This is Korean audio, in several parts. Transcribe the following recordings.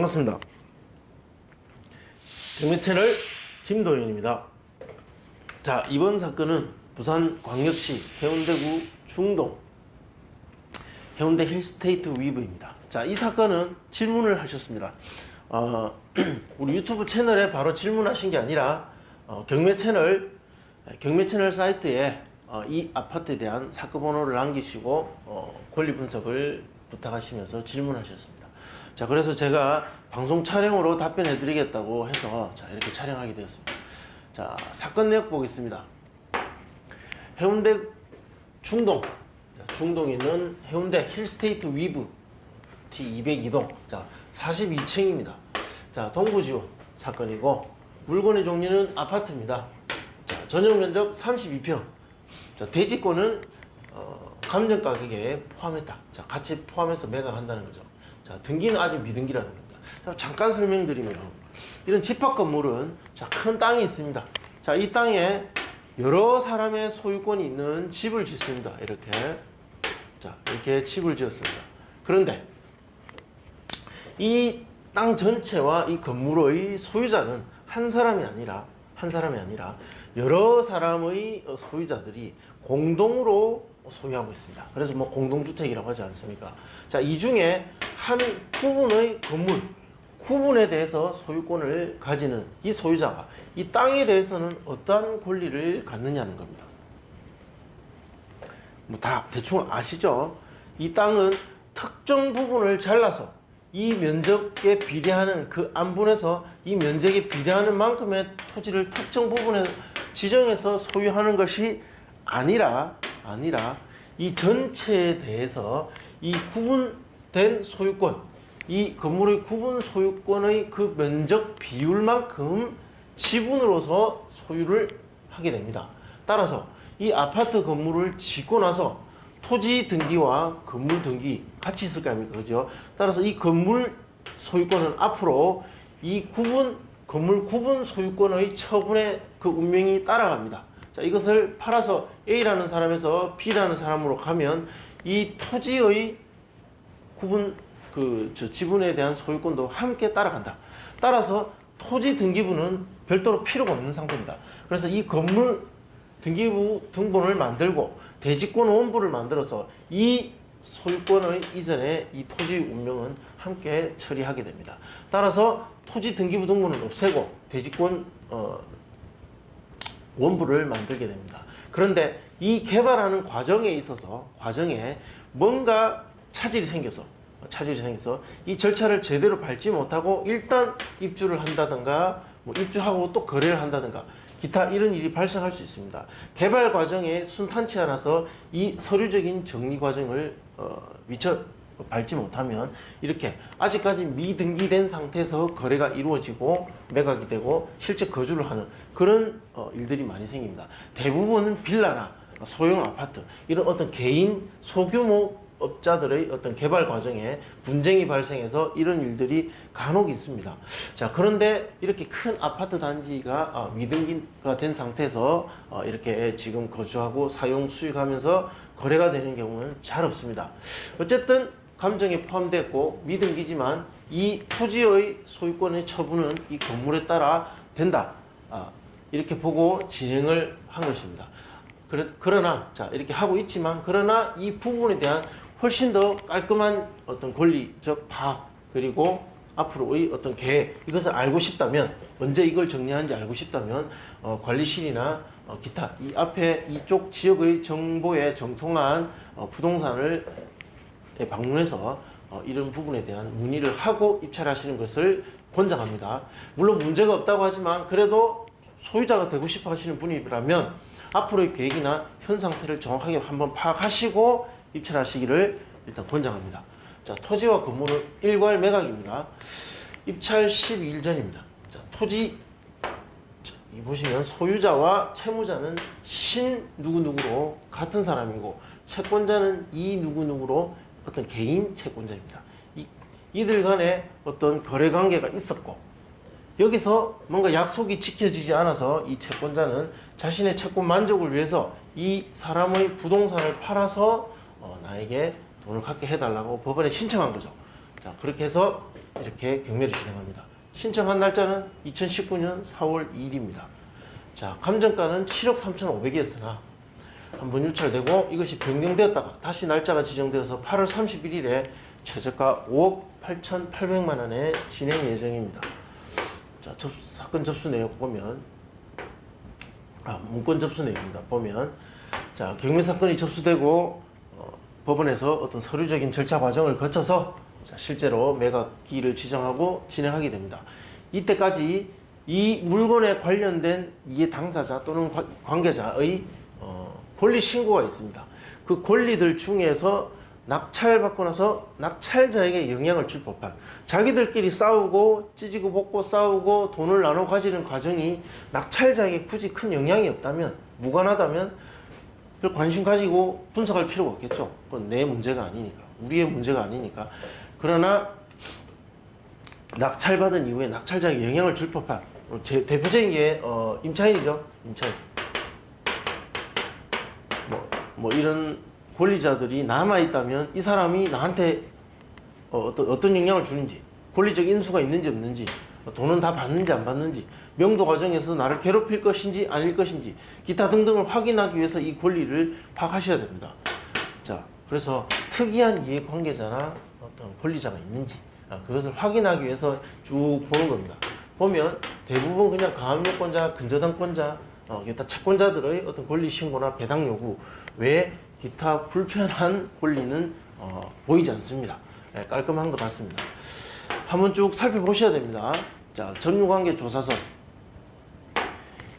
반갑습니다. 경매 채널 김도현입니다. 자, 이번 사건은 부산광역시 해운대구 중동 해운대 힐스테이트 위브입니다. 자, 이 사건은 질문을 하셨습니다. 우리 유튜브 채널에 바로 질문하신 게 아니라 경매 채널 사이트에 이 아파트에 대한 사건 번호를 남기시고 권리 분석을 부탁하시면서 질문하셨습니다. 자, 그래서 제가 방송 촬영으로 답변해 드리겠다고 해서 이렇게 촬영하게 되었습니다. 자, 사건 내역 보겠습니다. 해운대 중동에 있는 해운대 힐스테이트 위브 T202동 42층입니다. 자, 동부지원 사건이고 물건의 종류는 아파트입니다. 자, 전용 면적 32평. 자, 대지권은 감정 가격에 포함했다. 자, 같이 포함해서 매각한다는 거죠. 자, 등기는 아직 미등기라는 겁니다. 자, 잠깐 설명드리면 이런 집합 건물은 큰 땅이 있습니다. 자, 이 땅에 여러 사람의 소유권이 있는 집을 짓습니다. 이렇게 집을 지었습니다. 그런데 이 땅 전체와 이 건물의 소유자는 한 사람이 아니라 여러 사람의 소유자들이 공동으로 소유하고 있습니다. 그래서 공동주택이라고 하지 않습니까? 자, 이 중에 한 구분의 건물, 구분에 대해서 소유권을 가지는 이 소유자가 이 땅에 대해서는 어떠한 권리를 갖느냐는 겁니다. 다 대충 아시죠? 이 땅은 특정 부분을 잘라서 이 면적에 비례하는 그 안분에서 이 면적에 비례하는 만큼의 토지를 특정 부분에 지정해서 소유하는 것이 아니라 이 전체에 대해서 이 구분된 소유권, 이 건물의 구분 소유권의 그 면적 비율만큼 지분으로서 소유를 하게 됩니다. 따라서 이 아파트 건물을 짓고 나서 토지 등기와 건물 등기 같이 있을 거 아닙니까? 그죠? 따라서 이 건물 소유권은 앞으로 이 건물 구분 소유권의 처분의 그 운명이 따라갑니다. 자, 이것을 팔아서 A라는 사람에서 B라는 사람으로 가면 이 토지의 구분 지분에 대한 소유권도 함께 따라간다. 따라서 토지 등기부는 별도로 필요가 없는 상태입니다. 그래서 이 건물 등기부 등본을 만들고 대지권 원부를 만들어서 이 소유권의 이전에 이 토지 운명은 함께 처리하게 됩니다. 따라서 토지 등기부 등본을 없애고 대지권 원부를 만들게 됩니다. 그런데 이 개발하는 과정에 뭔가 차질이 생겨서 이 절차를 제대로 밟지 못하고 일단 입주를 한다든가 입주하고 또 거래를 한다든가 기타 이런 일이 발생할 수 있습니다. 개발 과정에 순탄치 않아서 이 서류적인 정리 과정을 미처 밟지 못하면 이렇게 아직까지 미등기된 상태에서 거래가 이루어지고 매각이 되고 실제 거주를 하는 그런 일들이 많이 생깁니다. 대부분은 빌라나 소형 아파트 이런 어떤 개인 소규모 업자들의 어떤 개발 과정에 분쟁이 발생해서 이런 일들이 간혹 있습니다. 자, 그런데 이렇게 큰 아파트 단지가 미등기가 된 상태에서 이렇게 지금 거주하고 사용 수익하면서 거래가 되는 경우는 잘 없습니다. 어쨌든 감정에 포함됐고 미등기지만 이 토지의 소유권의 처분은 이 건물에 따라 된다. 이렇게 보고 진행을 한 것입니다. 그러나 이렇게 하고 있지만 그러나 이 부분에 대한 훨씬 더 깔끔한 어떤 권리적 파악 그리고 앞으로의 어떤 계획 이것을 알고 싶다면 언제 이걸 정리하는지 알고 싶다면 관리실이나 기타 이 앞에 이쪽 지역의 정보에 정통한 부동산을 방문해서 이런 부분에 대한 문의를 하고 입찰하시는 것을 권장합니다. 물론 문제가 없다고 하지만 그래도 소유자가 되고 싶어 하시는 분이라면 앞으로의 계획이나 현 상태를 정확하게 한번 파악하시고 입찰하시기를 일단 권장합니다. 자, 토지와 건물은 일괄 매각입니다. 입찰 12일 전입니다. 자, 토지 이 보시면 소유자와 채무자는 신 누구누구로 같은 사람이고 채권자는 이 누구누구로 어떤 개인 채권자입니다. 이들 간에 어떤 거래 관계가 있었고 여기서 뭔가 약속이 지켜지지 않아서 이 채권자는 자신의 채권 만족을 위해서 이 사람의 부동산을 팔아서 나에게 돈을 갚게 해달라고 법원에 신청한 거죠. 자, 그렇게 해서 이렇게 경매를 진행합니다. 신청한 날짜는 2019년 4월 2일입니다. 자, 감정가는 7억 3,500이었으나 한번 유찰되고 이것이 변경되었다가 다시 날짜가 지정되어서 8월 31일에 최저가 5억 8,800만 원에 진행 예정입니다. 자, 사건 접수 내역 보면 문건 접수 내용입니다. 보면 자, 경매 사건이 접수되고 법원에서 어떤 서류적인 절차 과정을 거쳐서 자, 실제로 매각기일을 지정하고 진행하게 됩니다. 이때까지 이 물건에 관련된 이해 당사자 또는 관계자의 권리 신고가 있습니다. 그 권리들 중에서 낙찰받고 나서 낙찰자에게 영향을 줄 법한 자기들끼리 싸우고 찢고 볶고 싸우고 돈을 나눠 가지는 과정이 낙찰자에게 굳이 큰 영향이 없다면 무관하다면 별 관심 가지고 분석할 필요가 없겠죠. 그건 내 문제가 아니니까 우리의 문제가 아니니까. 그러나 낙찰받은 이후에 낙찰자에게 영향을 줄 법한 제 대표적인 게 임차인이죠. 임차인 뭐 이런 권리자들이 남아있다면 이 사람이 나한테 어떤 영향을 주는지 권리적 인수가 있는지 없는지 돈은 다 받는지 안 받는지 명도 과정에서 나를 괴롭힐 것인지 아닐 것인지 기타 등등을 확인하기 위해서 이 권리를 파악하셔야 됩니다. 자, 그래서 특이한 이해관계자나 어떤 권리자가 있는지 그것을 확인하기 위해서 쭉 보는 겁니다. 보면 대부분 그냥 가압류권자, 근저당권자, 기타 채권자들의 어떤 권리 신고나 배당 요구 외에 기타 불편한 권리는 보이지 않습니다. 네, 깔끔한 것 같습니다. 한번 쭉 살펴보셔야 됩니다. 자, 점유관계 조사서.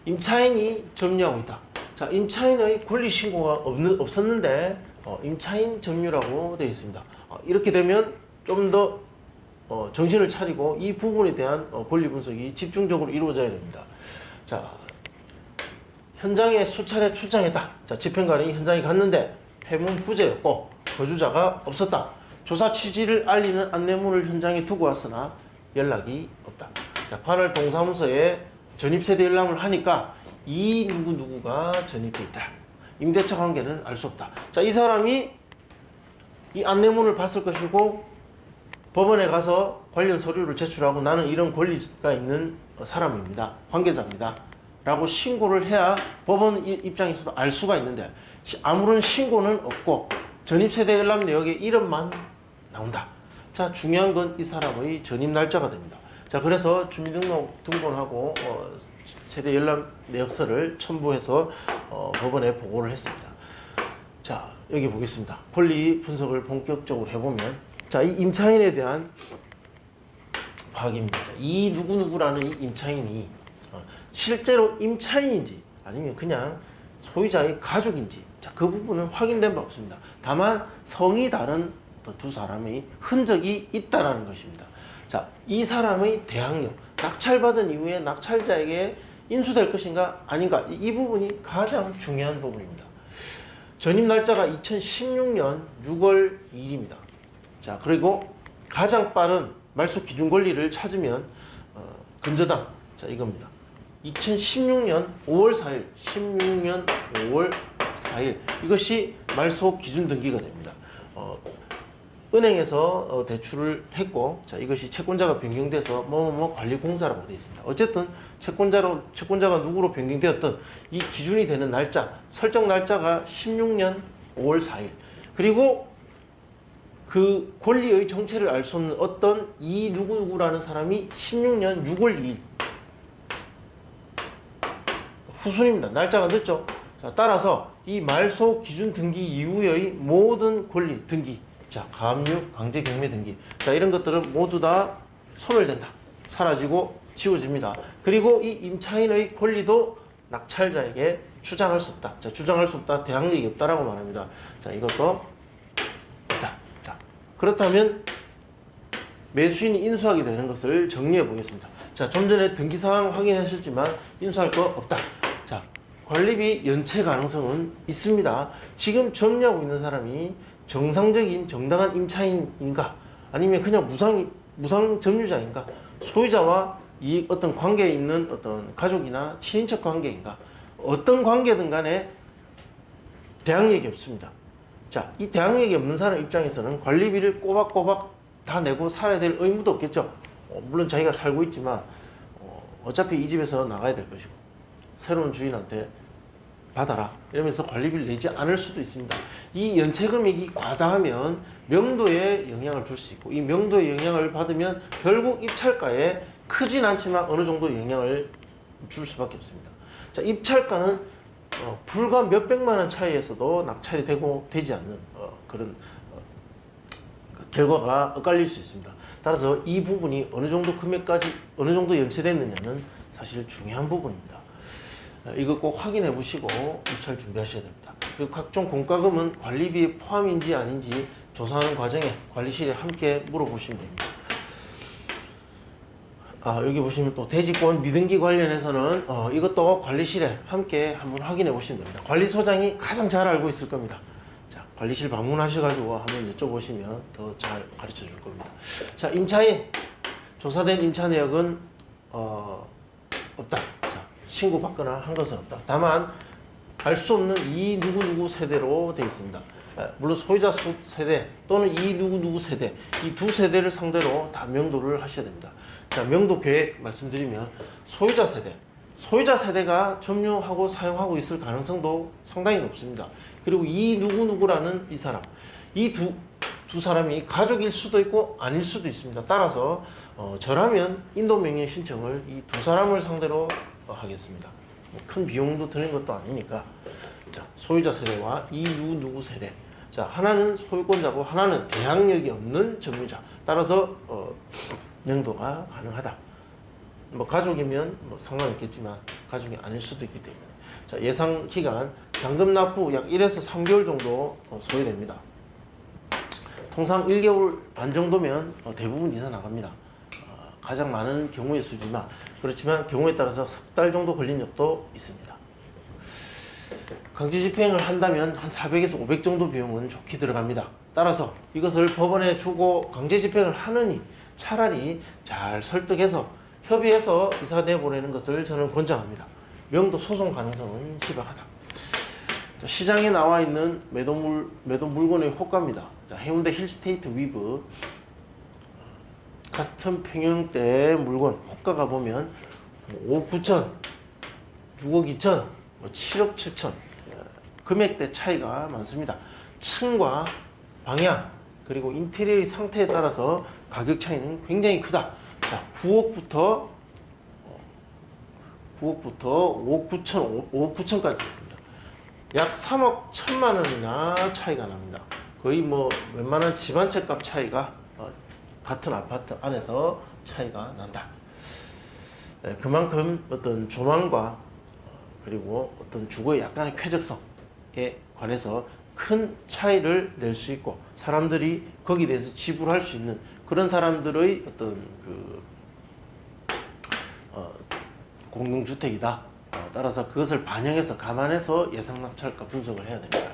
임차인이 점유하고 있다. 자, 임차인의 권리 신고가 없었는데 임차인 점유라고 되어 있습니다. 이렇게 되면 좀 더 정신을 차리고 이 부분에 대한 권리 분석이 집중적으로 이루어져야 됩니다. 자, 현장에 수차례 출장했다. 자, 집행관이 현장에 갔는데 해문 부재였고 거주자가 없었다. 조사 취지를 알리는 안내문을 현장에 두고 왔으나 연락이 없다. 자, 관할 동사무소에 전입세대 열람을 하니까 이 누구누구가 전입돼 있다. 임대차 관계는 알 수 없다. 자, 이 사람이 이 안내문을 봤을 것이고 법원에 가서 관련 서류를 제출하고 나는 이런 권리가 있는 사람입니다. 관계자입니다. 라고 신고를 해야 법원 입장에서도 알 수가 있는데 아무런 신고는 없고 전입세대 열람 내역에 이름만 나온다. 자, 중요한 건 이 사람의 전입 날짜가 됩니다. 자, 그래서 주민등록 등본하고 세대 열람 내역서를 첨부해서 법원에 보고를 했습니다. 자, 여기 보겠습니다. 권리 분석을 본격적으로 해보면 자, 이 임차인에 대한 파악입니다. 자, 이 누구누구라는 이 임차인이 실제로 임차인인지 아니면 그냥 소유자의 가족인지 자, 그 부분은 확인된 바 없습니다. 다만 성이 다른 두 사람의 흔적이 있다는 것입니다. 자, 이 사람의 대항력, 낙찰받은 이후에 낙찰자에게 인수될 것인가 아닌가 이 부분이 가장 중요한 부분입니다. 전입 날짜가 2016년 6월 2일입니다. 자, 그리고 가장 빠른 말소 기준 권리를 찾으면 근저당 자, 이겁니다. 2016년 5월 4일 16년 5월 4일 이것이 말소 기준 등기가 됩니다. 은행에서 대출을 했고 자, 이것이 채권자가 변경돼서 뭐뭐 관리공사라고 되어 있습니다. 어쨌든 채권자가 누구로 변경되었든 이 기준이 되는 날짜 설정 날짜가 16년 5월 4일 그리고 그 권리의 정체를 알 수 없는 어떤 이 누구누구라는 사람이 16년 6월 2일 후순입니다. 날짜가 늦죠. 자, 따라서 이 말소 기준 등기 이후의 모든 권리 등기 자, 가압류, 강제 경매 등기 자, 이런 것들은 모두 다 소멸된다. 사라지고 지워집니다. 그리고 이 임차인의 권리도 낙찰자에게 주장할 수 없다. 자, 주장할 수 없다. 대항력이 없다라고 말합니다. 자, 이것도 없다. 자, 그렇다면 매수인이 인수하게 되는 것을 정리해 보겠습니다. 자, 좀 전에 등기 사항 확인하셨지만 인수할 거 없다. 자, 관리비 연체 가능성은 있습니다. 지금 점유하고 있는 사람이 정상적인 정당한 임차인인가 아니면 그냥 무상 점유자인가 소유자와 이 어떤 관계에 있는 어떤 가족이나 친인척 관계인가 어떤 관계든 간에 대항력이 없습니다. 자, 이 대항력이 없는 사람 입장에서는 관리비를 꼬박꼬박 다 내고 살아야 될 의무도 없겠죠. 물론 자기가 살고 있지만 어차피 이 집에서 나가야 될 것이고 새로운 주인한테 받아라 이러면서 관리비를 내지 않을 수도 있습니다. 이 연체 금액이 과다하면 명도에 영향을 줄 수 있고 이 명도에 영향을 받으면 결국 입찰가에 크진 않지만 어느 정도 영향을 줄 수밖에 없습니다. 자, 입찰가는 불과 몇백만 원 차이에서도 낙찰이 되고 되지 않는 그런 결과가 엇갈릴 수 있습니다. 따라서 이 부분이 어느 정도 금액까지 어느 정도 연체됐느냐는 사실 중요한 부분입니다. 이거 꼭 확인해 보시고 입찰 준비하셔야 됩니다. 그리고 각종 공과금은 관리비에 포함인지 아닌지 조사하는 과정에 관리실에 함께 물어보시면 됩니다. 여기 보시면 또 대지권 미등기 관련해서는 이것도 관리실에 함께 한번 확인해 보시면 됩니다. 관리소장이 가장 잘 알고 있을 겁니다. 자, 관리실 방문하셔가지고 한번 여쭤보시면 더 잘 가르쳐 줄 겁니다. 자, 임차인 조사된 임차 내역은 없다. 자, 신고받거나 한 것은 없다. 다만 알 수 없는 이 누구누구 세대로 되어 있습니다. 물론 소유자 세대 또는 이 누구누구 세대 이 두 세대를 상대로 다 명도를 하셔야 됩니다. 자, 명도 계획 말씀드리면 소유자 세대가 점유하고 사용하고 있을 가능성도 상당히 높습니다. 그리고 이 누구누구라는 이 사람 이 두 사람이 가족일 수도 있고 아닐 수도 있습니다. 따라서 저라면 인도명의 신청을 이 두 사람을 상대로 하겠습니다. 큰 비용도 드는 것도 아니니까. 자, 소유자 세대와 이 누구 세대. 자, 하나는 소유권자고 하나는 대항력이 없는 점유자. 따라서 명도가 가능하다. 뭐 가족이면 뭐 상관없겠지만 가족이 아닐 수도 있기 때문에. 자, 예상 기간 잔금 납부 약 1에서 3개월 정도 소요됩니다. 통상 1개월 반 정도면 대부분 이사 나갑니다. 가장 많은 경우의 수지만 그렇지만 경우에 따라서 석 달 정도 걸린 적도 있습니다. 강제 집행을 한다면 한 400에서 500 정도 비용은 좋게 들어갑니다. 따라서 이것을 법원에 주고 강제 집행을 하느니 차라리 잘 설득해서 협의해서 이사 내보내는 것을 저는 권장합니다. 명도 소송 가능성은 희박하다. 자, 시장에 나와 있는 매도 물건의 호가입니다. 자, 해운대 힐스테이트 위브 같은 평형대 물건 호가가 보면 5억 9천, 6억 2천, 7억 7천 금액대 차이가 많습니다. 층과 방향 그리고 인테리어의 상태에 따라서 가격 차이는 굉장히 크다. 자, 9억부터 5억 9천, 5억 9천까지 있습니다. 약 3억 1천만 원이나 차이가 납니다. 거의 뭐 웬만한 집 한 채 값 차이가 같은 아파트 안에서 차이가 난다. 네, 그만큼 어떤 조망과 그리고 어떤 주거의 약간의 쾌적성에 관해서 큰 차이를 낼 수 있고 사람들이 거기에 대해서 지불할 수 있는 그런 사람들의 어떤 공동주택이다. 따라서 그것을 반영해서 감안해서 예상 낙찰가 분석을 해야 됩니다.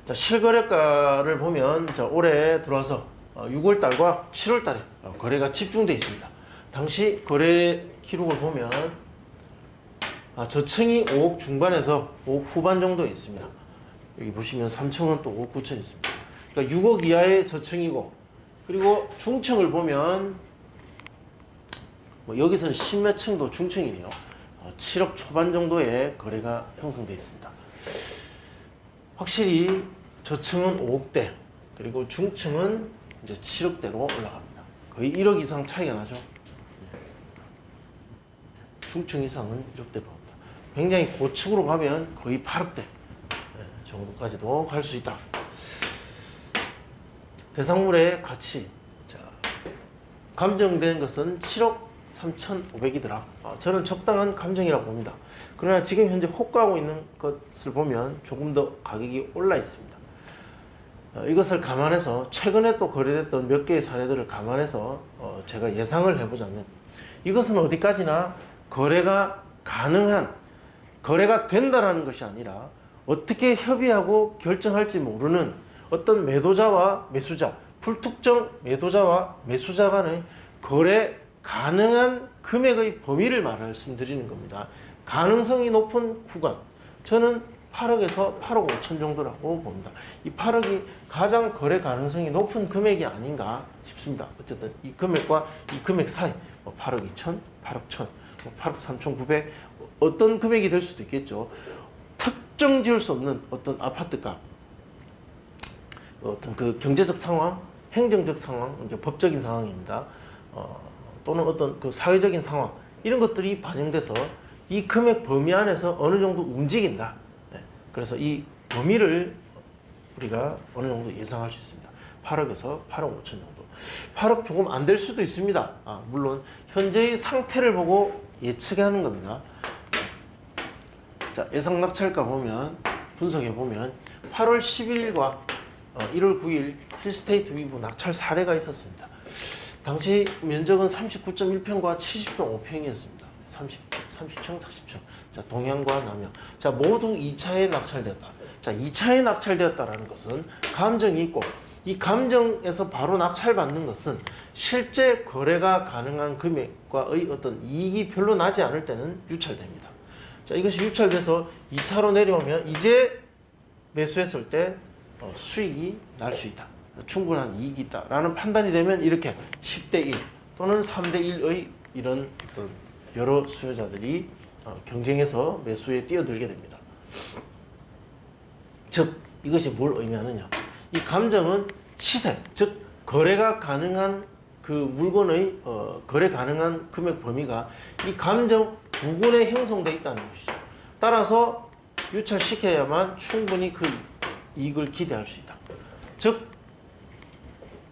자, 실거래가를 보면 자, 올해 들어와서 6월 달과 7월 달에 거래가 집중되어 있습니다. 당시 거래 기록을 보면 저층이 5억 중반에서 5억 후반 정도에 있습니다. 여기 보시면 3층은 또 5억 9천 있습니다. 그러니까 6억 이하의 저층이고 그리고 중층을 보면 뭐 여기서는 10몇 층도 중층이네요. 7억 초반 정도의 거래가 형성되어 있습니다. 확실히 저층은 5억대 그리고 중층은 이제 7억대로 올라갑니다. 거의 1억 이상 차이가 나죠. 중층 이상은 1억대로 갑니다. 굉장히 고층으로 가면 거의 8억대 정도까지도 갈 수 있다. 대상물의 가치 자, 감정된 것은 7억 3,500이더라. 저는 적당한 감정이라고 봅니다. 그러나 지금 현재 호가하고 있는 것을 보면 조금 더 가격이 올라 있습니다. 이것을 감안해서 최근에 또 거래됐던 몇 개의 사례들을 감안해서 제가 예상을 해보자면 이것은 어디까지나 거래가 가능한 거래가 된다라는 것이 아니라 어떻게 협의하고 결정할지 모르는 어떤 매도자와 매수자 불특정 매도자와 매수자 간의 거래 가능한 금액의 범위를 말씀드리는 겁니다. 가능성이 높은 구간 저는 8억에서 8억 5천 정도라고 봅니다. 이 8억이 가장 거래 가능성이 높은 금액이 아닌가 싶습니다. 어쨌든 이 금액과 이 금액 사이 8억 2천, 8억 1천, 8억 3천 9백 어떤 금액이 될 수도 있겠죠. 특정 지을 수 없는 어떤 아파트값, 어떤 그 경제적 상황, 행정적 상황, 이제 법적인 상황입니다. 또는 어떤 그 사회적인 상황 이런 것들이 반영돼서 이 금액 범위 안에서 어느 정도 움직인다. 네. 그래서 이 범위를 우리가 어느 정도 예상할 수 있습니다. 8억에서 8억 5천 정도. 8억 조금 안 될 수도 있습니다. 물론 현재의 상태를 보고 예측하는 겁니다. 자, 예상 낙찰가 보면 분석해 보면 8월 10일과 1월 9일 힐스테이트 위브 낙찰 사례가 있었습니다. 당시 면적은 39.1평과 70.5평이었습니다. 30층, 40층. 자, 동양과 남양. 자, 모두 2차에 낙찰되었다. 자, 2차에 낙찰되었다라는 것은 감정이 있고 이 감정에서 바로 낙찰받는 것은 실제 거래가 가능한 금액과의 어떤 이익이 별로 나지 않을 때는 유찰됩니다. 자, 이것이 유찰돼서 2차로 내려오면 이제 매수했을 때 수익이 날 수 있다. 충분한 이익이 있다라는 판단이 되면 이렇게 10대 1 또는 3대 1의 이런 어떤 여러 수요자들이 경쟁해서 매수에 뛰어들게 됩니다. 즉 이것이 뭘 의미하느냐? 이 감정은 시세, 즉 거래가 가능한 그 물건의 거래 가능한 금액 범위가 이 감정 부근에 형성되어 있다는 것이죠. 따라서 유찰시켜야만 충분히 그 이익을 기대할 수 있다. 즉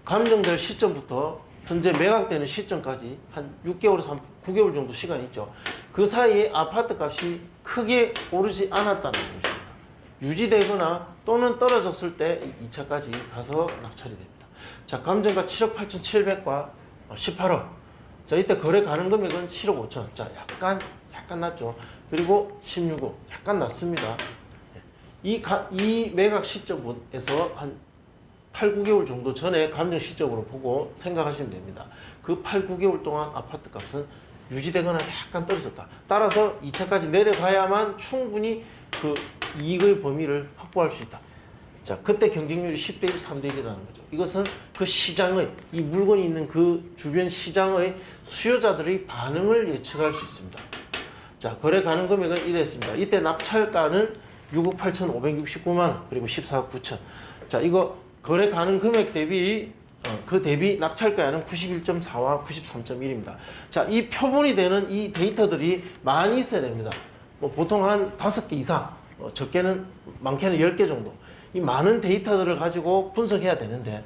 감정될 시점부터 현재 매각되는 시점까지 한 6개월에서 한 9개월 정도 시간이 있죠. 그 사이에 아파트 값이 크게 오르지 않았다는 것입니다. 유지되거나 또는 떨어졌을 때 2차까지 가서 낙찰이 됩니다. 자, 감정가 7억 8,700과 18억. 자, 이때 거래 가능 금액은 7억 5천. 자, 약간 낮죠. 그리고 16억. 약간 낮습니다. 이 매각 시점에서 한 8, 9개월 정도 전에 감정 시점으로 보고 생각하시면 됩니다. 그 8, 9개월 동안 아파트 값은 유지되거나 약간 떨어졌다. 따라서 2차까지 내려가야만 충분히 그 이익의 범위를 확보할 수 있다. 자, 그때 경쟁률이 10대 1, 3대 1이라는 거죠. 이것은 그 시장의, 이 물건이 있는 그 주변 시장의 수요자들의 반응을 예측할 수 있습니다. 자, 거래 가능 금액은 이랬습니다. 이때 낙찰가는 6억 8,569만 원, 그리고 14억 9천. 자, 이거 거래 가능 금액 대비 그 대비 낙찰가는 91.4와 93.1입니다. 자, 이 표본이 되는 이 데이터들이 많이 있어야 됩니다. 보통 한 5개 이상, 적게는 많게는 10개 정도. 이 많은 데이터들을 가지고 분석해야 되는데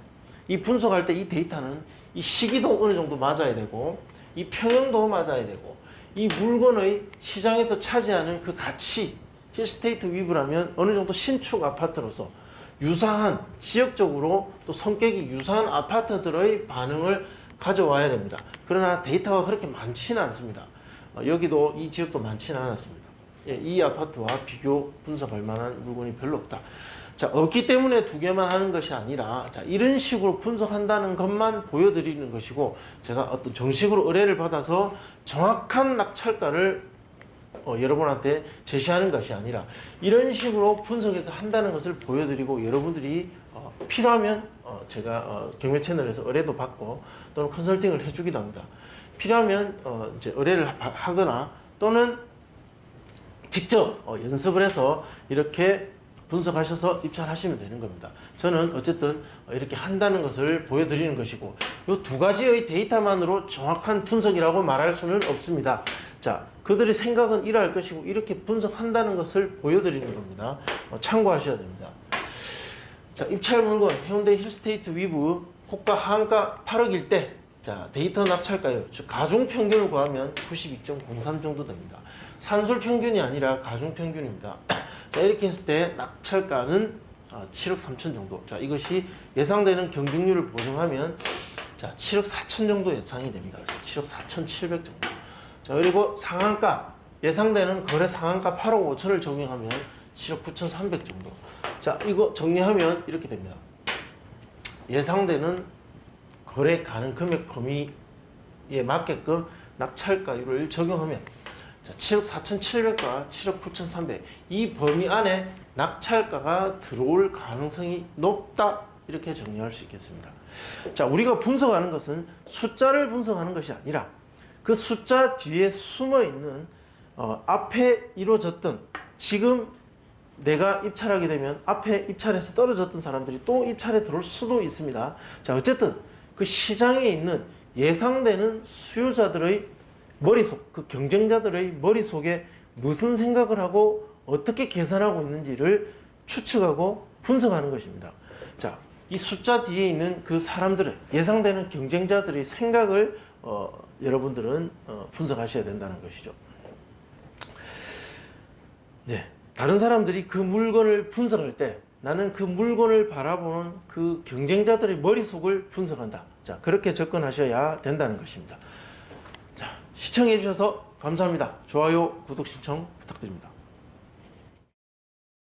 이 분석할 때 이 데이터는 이 시기도 어느 정도 맞아야 되고 이 평형도 맞아야 되고 이 물건의 시장에서 차지하는 그 가치, 힐스테이트 위브라면 어느 정도 신축 아파트로서 유사한 지역적으로 또 성격이 유사한 아파트들의 반응을 가져와야 됩니다. 그러나 데이터가 그렇게 많지는 않습니다. 여기도 이 지역도 많지는 않았습니다. 이 아파트와 비교 분석할 만한 물건이 별로 없다. 자, 없기 때문에 두 개만 하는 것이 아니라 자, 이런 식으로 분석한다는 것만 보여드리는 것이고 제가 어떤 정식으로 의뢰를 받아서 정확한 낙찰가를 여러분한테 제시하는 것이 아니라 이런 식으로 분석해서 한다는 것을 보여드리고 여러분들이 필요하면 제가 경매 채널에서 의뢰도 받고 또는 컨설팅을 해주기도 합니다. 필요하면 이제 의뢰를 하거나 또는 직접 연습을 해서 이렇게 분석하셔서 입찰하시면 되는 겁니다. 저는 어쨌든 이렇게 한다는 것을 보여드리는 것이고 이 두 가지의 데이터만으로 정확한 분석이라고 말할 수는 없습니다. 자, 그들의 생각은 이러할 것이고 이렇게 분석한다는 것을 보여드리는 겁니다. 참고하셔야 됩니다. 자, 입찰 물건 해운대 힐스테이트 위브 호가 하한가 8억일 때 자, 데이터 낙찰가요. 즉 가중 평균을 구하면 92.03 정도 됩니다. 산술 평균이 아니라 가중 평균입니다. 자, 이렇게 했을 때 낙찰가는 7억 3천 정도. 자, 이것이 예상되는 경쟁률을 보정하면 자, 7억 4천 정도 예상이 됩니다. 7억 4천 7백 정도. 자, 그리고 상한가 예상되는 거래 상한가 8억 5천을 적용하면 7억 9천 3백 정도. 자, 이거 정리하면 이렇게 됩니다. 예상되는 거래 가능 금액 범위에 맞게끔 낙찰가율을 적용하면 자, 7억 4,700과 7억 9,300 이 범위 안에 낙찰가가 들어올 가능성이 높다 이렇게 정리할 수 있겠습니다. 자, 우리가 분석하는 것은 숫자를 분석하는 것이 아니라 그 숫자 뒤에 숨어 있는 앞에 이루어졌던 지금 내가 입찰하게 되면 앞에 입찰해서 떨어졌던 사람들이 또 입찰에 들어올 수도 있습니다. 자, 어쨌든 그 시장에 있는 예상되는 수요자들의 머릿속, 그 경쟁자들의 머릿속에 무슨 생각을 하고 어떻게 계산하고 있는지를 추측하고 분석하는 것입니다. 자, 이 숫자 뒤에 있는 그 사람들의 예상되는 경쟁자들의 생각을 여러분들은 분석하셔야 된다는 것이죠. 네, 다른 사람들이 그 물건을 분석할 때 나는 그 물건을 바라보는 그 경쟁자들의 머릿속을 분석한다. 자, 그렇게 접근하셔야 된다는 것입니다. 자, 시청해 주셔서 감사합니다. 좋아요, 구독 신청 부탁드립니다.